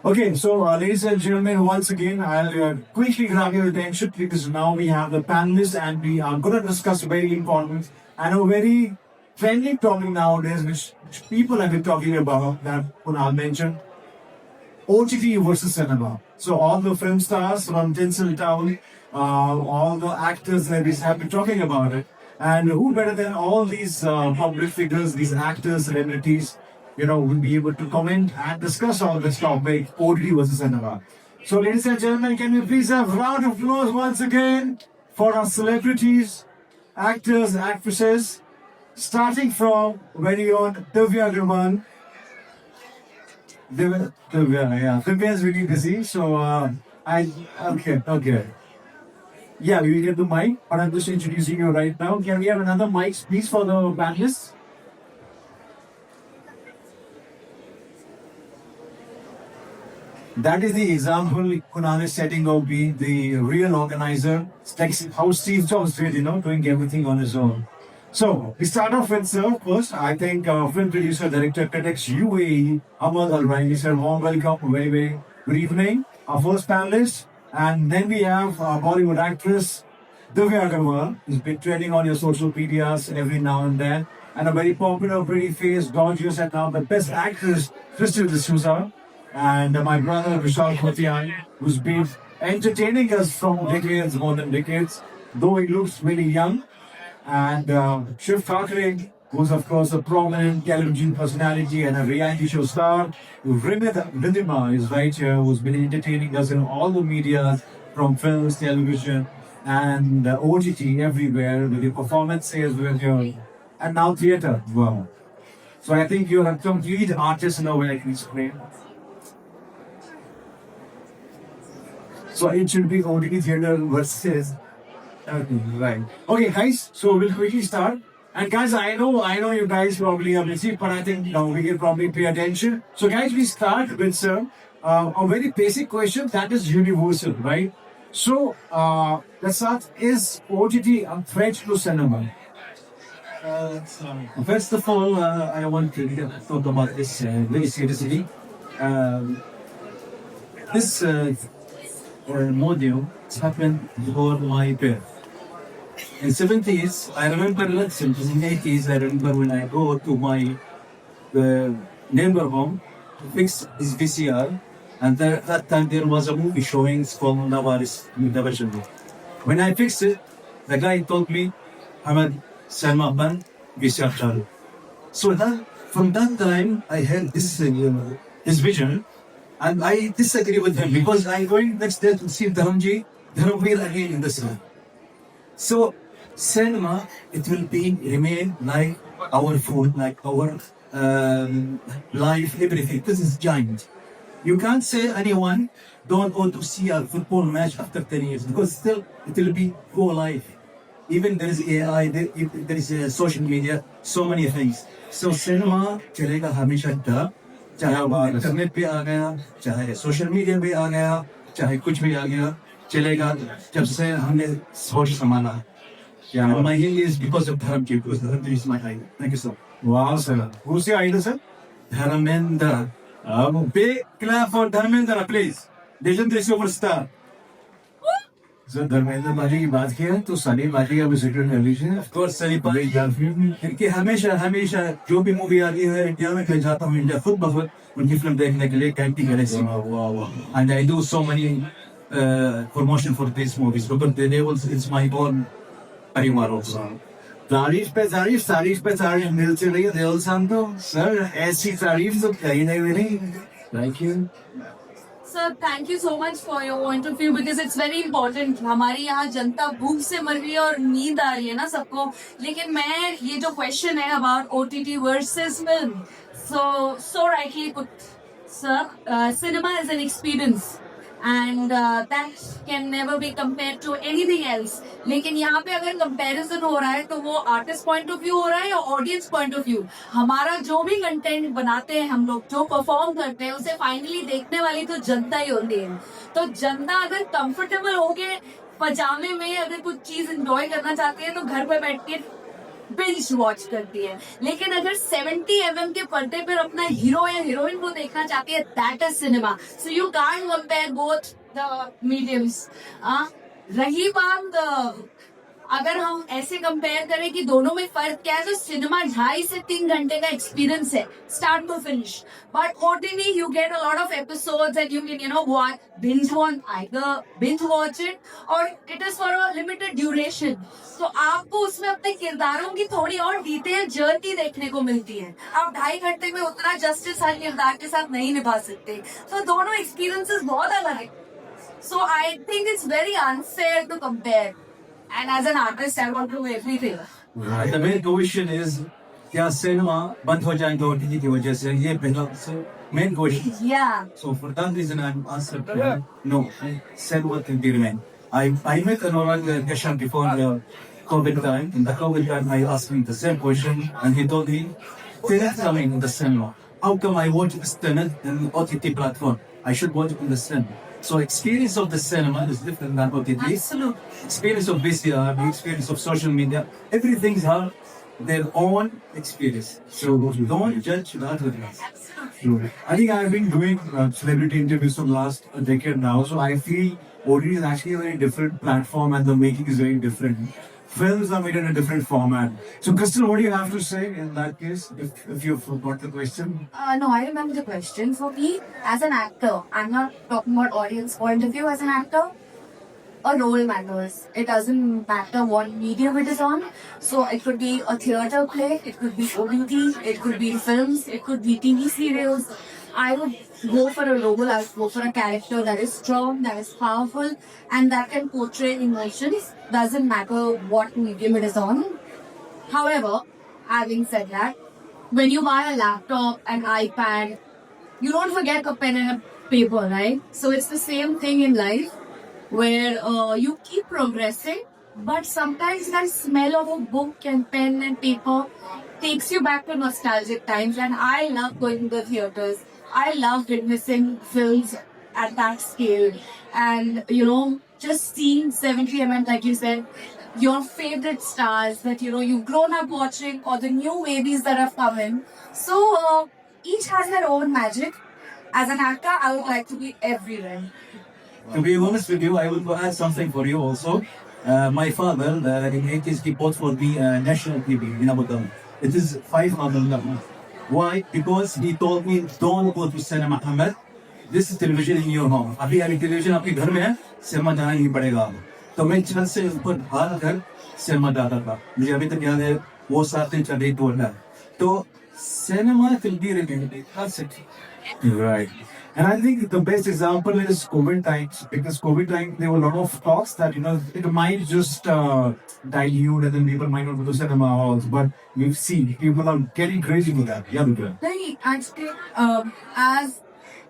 Okay, so ladies and gentlemen, once again, I'll quickly grab your attention because now we have the panelists and we are going to discuss very important and a very trendy topic nowadays, which people have been talking about that Kunal mentioned, OTT versus cinema. So all the film stars from Tinseltown, all the actors and have been talking about it. And who better than all these public figures, these actors, celebrities, would be able to comment and discuss all this topic, OTT versus cinema. So ladies and gentlemen, can we please have a round of applause once again for our celebrities, actors, actresses, starting from very own Divya Gurman. Yeah. Divya is really busy, so okay. Yeah, we will get the mic, but I'm just introducing you right now. Can we have another mic, please, for the panelists? That is the example Kunal is setting out being the real organizer. It's like how Steve Jobs did, doing everything on his own. So, we start off with sir first. I think film producer, director, critics, UAE, Ahmad Al Raimi, sir, warm welcome, very, very good evening. Our first panelist, and then we have Bollywood actress Divya Agarwal, who's been trending on your social medias every now and then, and a very popular, pretty face, gorgeous, and now the best actress, Crystal D'Souza, and my brother Vishal Khotian, who's been entertaining us from decades, more than decades, though he looks really young. And Shiv Thakre, who's of course a prominent television personality and a reality show star. Ridhima is right here, who's been entertaining us in all the media, from films, television, and OTT everywhere with your performances, with your and now theatre. Wow. So I think you're a complete artist in a way I can explain. So it should be OTT theatre versus. Okay, right. Okay, guys. So we'll quickly start. And guys, I know you guys probably are busy, but I think we can probably pay attention. So, guys, we start with a very basic question that is universal, right? So, let's start. Is OTT a threat to cinema? First of all, I want to talk about this very seriously. This module happened before my birth. In 70s, I remember elections. In 80s, I remember when I go to my neighbor home to fix his VCR, and that time there was a movie showing called Navaris Division. When I fixed it, the guy told me, Ahmed Salman Ban VCR Chalu. So from that time, I had this his vision, and I disagree with him because I'm going next day to see Dharamji again in the cinema. So, cinema, it will remain like our food, like our life, everything. This is giant. You can't say anyone don't go to see a football match after 10 years because still it will be for life. Even there is AI, there is social media, so many things. So, cinema चलेगा हमेशा था, चाहे वो internet पे आ गया, चाहे social media पे आ गया, चाहे कुछ भी आ गया, चलेगा जब से हमने सोच संभाला. Yeah, my healing is because of Dharamji, because Dharamji is my idol. Thank you so much. Wow, sir. Who's your idol, sir? Dharmendra. Big clap for Dharmendra, please. Legendary superstar. Sir Dharmendra माजी की बात की है तो सलीम माजी का भी जिक्र कर लीजिए. Of course, सलीम माजी इनकी हमेशा जो भी मूवी आ रही है इंडिया में मैं जाता हूँ इंडिया खुद ब खुद उनकी फिल्म देखने के लिए कैंटी Galaxy. And I do so many promotion for these movies because it's my own परिवार also. तारीफ पे तारीफ मिलती रही है दिल संतो. सर ऐसी तारीफ तो कहीं नहीं मिली. Thank you. Sir, thank you so much for your point of view because it's very important. हमारी यहाँ जनता भूख से मर रही है और नींद आ रही है ना सबको. लेकिन मैं ये जो question है about OTT versus film, so rightly put, sir. Cinema is an experience. And that can never be compared to anything else. लेकिन यहाँ पे अगर comparison हो रहा है तो वो artist point of view हो रहा है या audience point of view. हमारा जो भी content बनाते हैं हम लोग, जो perform करते हैं, उसे finally देखने वाली तो जनता ही होती है. तो जनता अगर comfortable हो के पजामे में अगर कुछ चीज enjoy करना चाहती है तो घर पे बैठ के बिंज वॉच करती है, लेकिन अगर 70 mm के पर्दे पर अपना हीरो या हीरोइन को देखना चाहती है, that is cinema. So you can't compare both the mediums. रही बात अगर हम ऐसे कंपेयर करें कि दोनों में फर्क क्या है, तो सिनेमा 2.5 से 3 घंटे का एक्सपीरियंस है start to finish. But OTT you get a lot of episodes and you can binge watch it, और it is for a limited duration. तो आपको उसमें अपने किरदारों की थोड़ी और डिटेल जर्नी देखने को मिलती है. आप 2.5 घंटे में उतना जस्टिस हर किरदार के साथ नहीं निभा सकते. तो दोनों एक्सपीरियंसेस बहुत अलग है. So I think it's very unfair to compare. And as an artist, I want to do everything. Right. The main question is क्या सिनेमा बंद हो जाएंगे ओटीटी की वजह से, ये पहला main question. Yeah. So for that reason, I'm answering no. Cinema will be remain. I met another question before the COVID time. In the COVID time, I asked him the same question, and he told me, "Films coming in the cinema. How come I watch this in OTT platform? I should watch it in the cinema." So experience of the cinema is different than OTT. Absolutely. Experience of VCR, the experience of social media, everything's have their own experience. So don't judge that with us. True. I think I've been doing celebrity interviews for the last decade now, so I feel OTT is actually a very different platform and the making is very different. Films are made in a different format. So, Crystal, what do you have to say in that case, if you forgot the question? No, I remember the question. For me, as an actor, I'm not talking about audience point of view. As an actor, a role matters. It doesn't matter what medium it is on. So it could be a theatre play, it could be OTT, it could be films, it could be TV serials. I would go for a role, I would go for a character that is strong, that is powerful, and that can portray emotions. Doesn't matter what medium it is on. However, having said that, when you buy a laptop, an iPad, you don't forget a pen and a paper, right? So it's the same thing in life, where you keep progressing, but sometimes that smell of a book and pen and paper takes you back to nostalgic times. And I love going to the theaters. I love witnessing films at that scale, and just seeing 70 like you said, your favorite stars that you've grown up watching, or the new babies that have come in. So each has their own magic. As an actor, I would like to be everywhere. To be honest with you, I will add something for you also. My father, in 80s, he bought for me national TV in Abu Dhabi. It is 500 now. Why? Because he told me, don't go to cinema, Ahmed. This is television in your home. अभी अभी television आपके घर में है, cinema जाना ही पड़ेगा आपको. तो मैं छत से ऊपर हाथ कर सिनेमा जाता था. मुझे अभी तक याद है, वो साथ में चल रही टूरना. तो cinema will be remembered. That's it. Right. And I think the best example is COVID times, because COVID time there were a lot of talks that it might just dilute and then people might not go to cinema halls, but we've seen people are getting crazy for that. Yeah, Mitra. Very actually,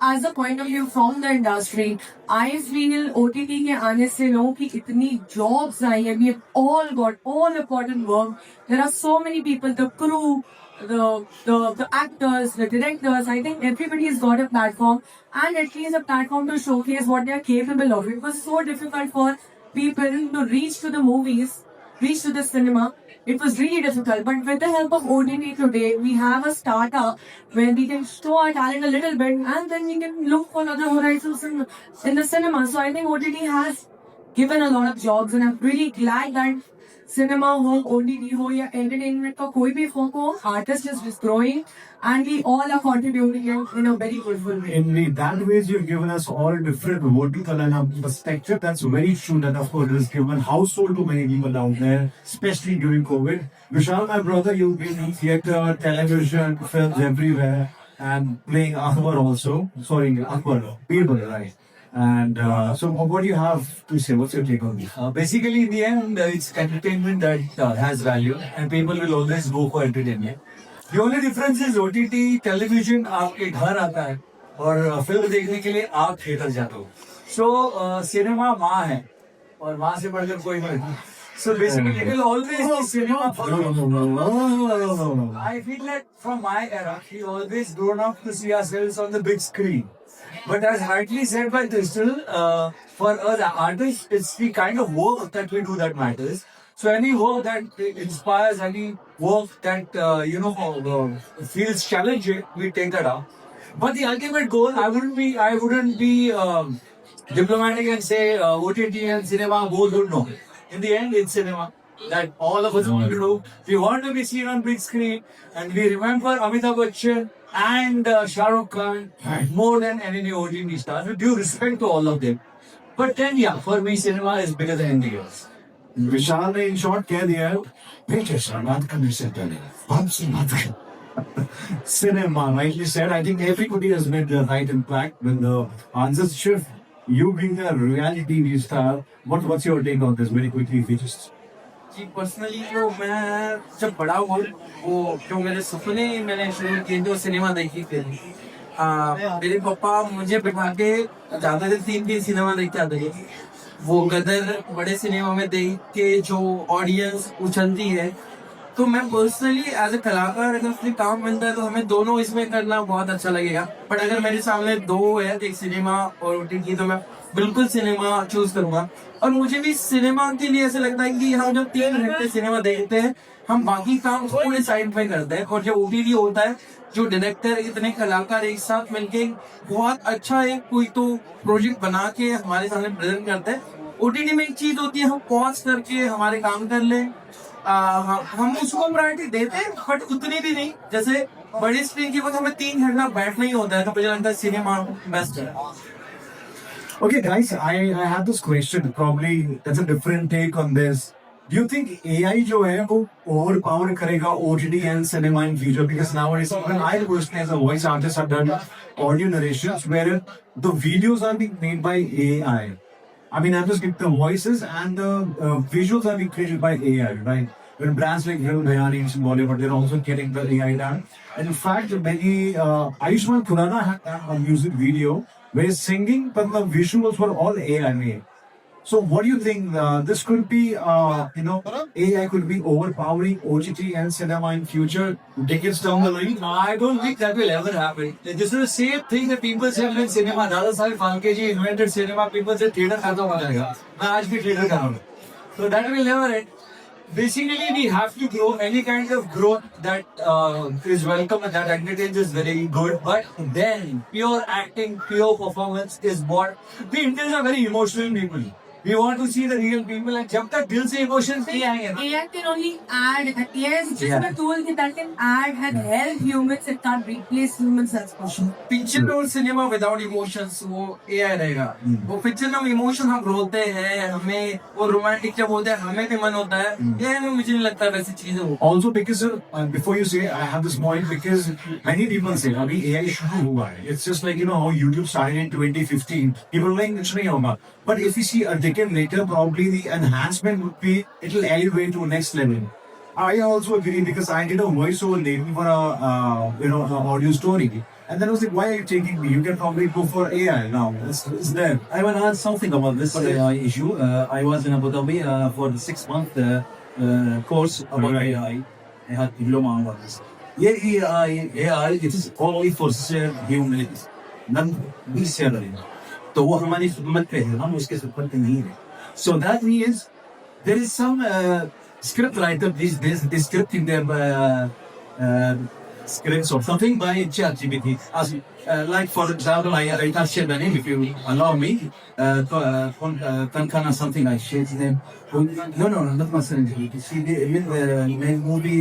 as a point of view from the industry, I feel OTT के आने से लोगों की इतनी jobs आई हैं. We have all got all important work. There are so many people, the crew, the actors, the directors. I think everybody has got a platform, and at least a platform to showcase what they are capable of. It was so difficult for people to reach to the movies, reach to the cinema. It was really difficult, but with the help of OTT today, we have a startup where we can show our talent a little bit, and then we can look for other horizons in the cinema. So I think OTT has given a lot of jobs, and I'm really glad that cinema हो, OTT हो या entertainment का कोई भी form हो, artist is just growing, and we all are contributing in a very beautiful way. In that ways, you've given us all different vertical and a perspective. That's very true. That of course has given household to many people out there, especially during COVID. Vishal, my brother, you've been in theatre, television, films everywhere, and playing Akbar also. Sorry, Akbar, Birbal, right? And so, what do you have to say? What's your take on this? Basically, in the end, it's entertainment that has value, and people will always go for entertainment. The only difference is OTT, television आपके घर आता है और film देखने के लिए आप theatre जाते हो. So सिनेमा माँ है और माँ से बढ़कर कोई नहीं. So basically, it will always be cinema. No. I feel like from my era, we always grown up to see ourselves on the big screen. But as rightly said by Crystal, for us artists, it's the kind of work that we do that matters. So any work that inspires, any work that feels challenging, we take that up. But the ultimate goal, I wouldn't be diplomatic and say OTT and cinema both don't know. In the end, it's cinema that all of us want to do. We want to be seen on big screen, and we remember Amitabh Bachchan and Shah Rukh Khan more than any OTT stars. With due respect to all of them. But then, yeah, for me, cinema is bigger than anything else. विशाल ने in short कह दिया है बेटे शर्मात करने से पहले हमसे मत कर cinema rightly said. I think everybody has made the right impact when the answers shift. You being a reality TV star, what's your take on this very quickly if you just जी personally तो मैं जब बड़ा हुआ वो जो मेरे सपने मैंने शुरू किए जो सिनेमा देखी थी मेरे पापा मुझे बिठा के ज्यादा से 3 दिन सिनेमा देखते आते थे वो गदर बड़े सिनेमा में देख के जो ऑडियंस उछलती है तो मैं पर्सनली एज ए कलाकार अगर उसमें काम मिलता है तो हमें दोनों इसमें करना बहुत अच्छा लगेगा बट अगर मेरे सामने दो है एक सिनेमा और ओटीटी तो मैं बिल्कुल सिनेमा चूज करूंगा और मुझे भी सिनेमा के लिए ऐसा लगता है कि हम जब 3 घंटे सिनेमा देखते हैं हम बाकी काम पूरे साइड पे करते हैं और जो ओटीटी होता है जो डायरेक्टर इतने कलाकार एक साथ मिलके बहुत अच्छा एक कोई तो प्रोजेक्ट बना के हमारे सामने प्रेजेंट करते हैं ओटीटी में एक चीज होती है हम पॉज करके हमारे काम कर ले हम उसको प्रायोरिटी देते हैं बट उतनी भी नहीं जैसे बड़ी स्क्रीन की वक्त हमें 3 घंटा बैठना ही होता है तो मुझे लगता है सिनेमा बेस्ट है Okay, guys, I have this question. Probably that's a different take on this. Do you think AI जो है वो overpower करेगा OTT and cinema in future? Because nowadays, even I personally as a voice artist have done audio narrations where the videos are being made by AI. I mean, I'm just getting the voices and the visuals are being created by AI, right? When brands like Real Bayani in Bollywood, they're also getting the AI done. And in fact, many Ayushmann Khurrana had a music video where he's singing, but the visuals were all AI made. So, what do you think? This could be, AI could be overpowering OTT and cinema in future decades down the line. I don't think that will ever happen. This is the same thing that people say when cinema. Dada Saheb Phalke ji invented cinema. People say theater खत्म हो जाएगा. मैं आज भी theater कर रहा हूँ. So that will never end. Basically, we have to grow. Any kind of growth that is welcome and that entertains is very good. But then, pure acting, pure performance is what we Indians are very emotional people. We want to see the real people and जब तक दिल से emotions नहीं आएंगे ना AI can only add. AI is just a tool that can add and help humans. It can't replace humans as possible. Picture और cinema without emotions वो AI रहेगा वो पिक्चर में इमोशन हम रोते हैं हमें वो रोमांटिक जब होता है हमें भी मन होता है एआई में मुझे नहीं लगता वैसी चीजें हो Also, because before you say, I have this point because many people say, "Abhi AI शुरू हुआ है." It's just like how YouTube started in 2015. People are like, "कुछ नहीं होगा." But if you see a decade later, probably the enhancement would be it'll elevate to next level. I also agree because I did a voiceover lately for a an audio story, and then I was like, "Why are you taking me? You can probably go for AI now. It's there." I want to add something about this AI issue. I was in Abu Dhabi for the 6-month course about AI. I had diploma on this. Yeah, AI, it is only for serve humanity. None we salary. तो वो हमारी खिदमत पे है हम उसके खिदमत पे नहीं है so that means there is some script writer these days they scripting their scripts or something by ChatGPT as like for example I can't share the name if you allow me Tankana something I shared his name no not Masan she did in the movie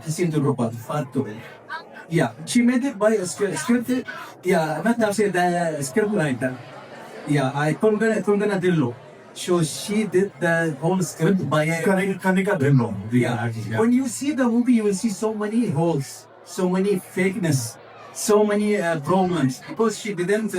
Kasim Dilruba Fatu Yeah, she made it by a script. Yeah, not now say the script writer. Yeah, I Kongana Dillo. So she did the whole script by a Kanika Drillo. yeah. When you see the movie, you will see so many holes, so many fakeness, so many problems because she didn't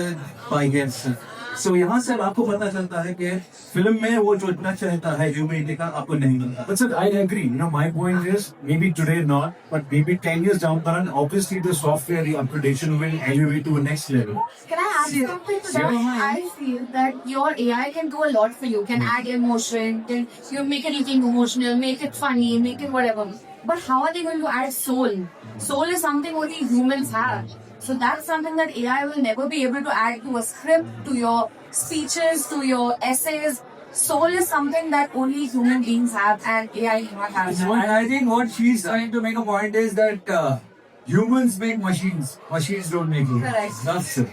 by herself. So यहाँ से आपको पता चलता है कि film में वो जो इतना चाहता है ह्यूमैनिटी का आपको नहीं मिलता. But sir, I agree. My point is maybe today not, but maybe 10 years down the line, obviously the software, the upgradation will elevate to a next level. Can I add something to that? I feel that your AI can do a lot for you. Can add emotion, can you make it looking emotional, make it funny, make it whatever. But how are they going to add soul? Soul is something only humans have. So that's something that AI will never be able to add to a script, to your speeches, to your essays. soul is something that only human beings have and AI cannot have. And I think what she's trying to make a point is that humans make machines. Machines don't make humans. Correct. That's it.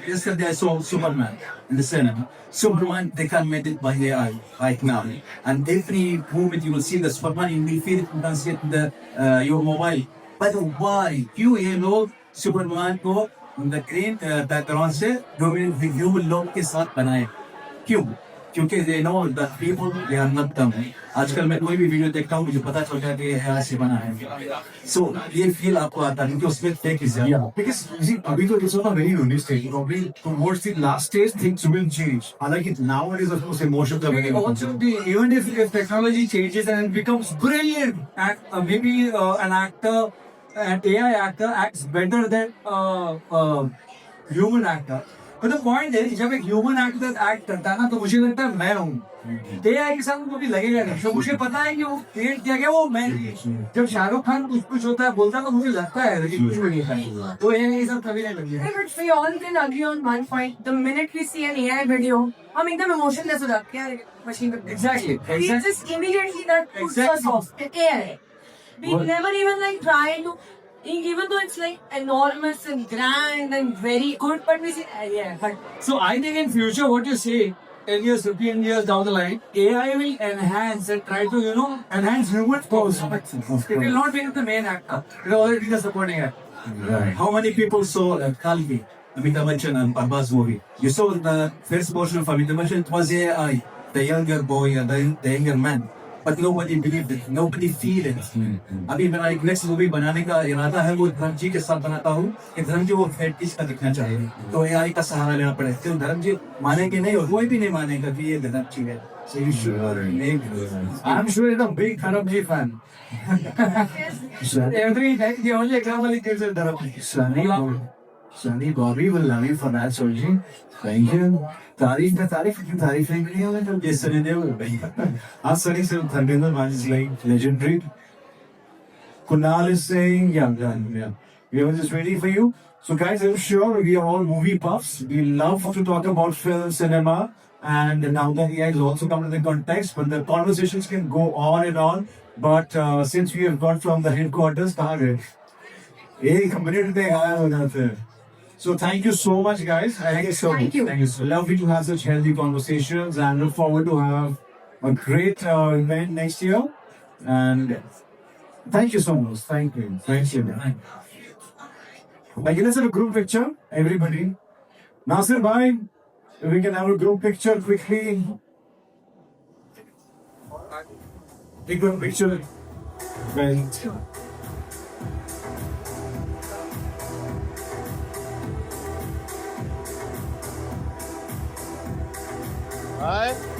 Yesterday I saw Superman in the cinema. Superman, they can make it by AI right now. And every moment you will see the Superman, you will feel it, you can see it in your mobile. But why? You know Superman को the green background से human लोग के साथ बनाए. क्यों? क्योंकि they know that people they are not dumb. आजकल मैं कोई भी वीडियो देखता हूँ मुझे पता चलता है कि ये ऐसे बना है. So ये फील आपको आता है क्योंकि उसमें fake is Yeah, because you see, abhi to it's on a very early stage. Probably towards the last stage, things will change. Unlike it nowadays, of course, emotions are very Also, even if technology changes and it becomes brilliant, maybe an actor, an AI actor acts better than a human actor. But the point is, जब एक human actor act करता है ना तो मुझे लगता है मैं हूँ. AI के साथ उनको भी लगेगा नहीं. तो मुझे पता है कि वो create किया गया वो मैं. जब शाहरुख खान कुछ होता है बोलता है तो मुझे लगता है कि कुछ भी नहीं है. तो AI के साथ कभी नहीं लगेगा. But we all can agree on one point. The minute we see an AI video, हम एकदम emotionless हो जाते हैं machine पे. Exactly. We just immediately that puts us off. It's AI. We never even like try to, even though it's like enormous and grand and very good, but we say, yeah, but So I think in future, what you say, 10 years, 15 years down the line, AI will enhance and try to, enhance human pose. It will not be the main actor. It will already be the supporting actor. How many people saw Kalki, Amitabh Bachchan and Abbas movie? You saw the first portion of Amitabh Bachchan, it was AI, the younger boy and the younger man. But nobody believed it, nobody feel it. अभी मेरा एक next movie बनाने का इरादा है वो धर्म जी के साथ बनाता हूँ कि धर्म जी वो फेटिश का दिखना चाहिए तो AI का सहारा लेना पड़े तो धर्म जी मानेंगे नहीं और कोई भी नहीं मानेगा कि ये धर्म जी है. So you should make I'm sure you're a big Dharam Ji fan. Every time, the only example he gives is Dharam. Sunny Bobby will love you for that, Solji. Thank you. तारीफ की तारीफ नहीं होगा तो ये सनी देओल आज सनी से धर्मेंद्र मान is like legendary. Kunal is saying yeah we were just waiting for you. So guys, I'm sure we are all movie buffs. We love to talk about film, cinema, and now that AI has also come into the context, but the conversations can go on and on. But since we have got from the headquarters, कहाँ गए? एक company में आया हो जाते हैं. So thank you so much, guys. Thank you so much. Thank you. Thank you. So lovely to have such healthy conversations, and look forward to have a great event next year. And thank you so much. Thank you. Thank you. Like, let's have a group picture, everybody. Nasir bhai, if we can have a group picture quickly. Big group picture. Right. Right?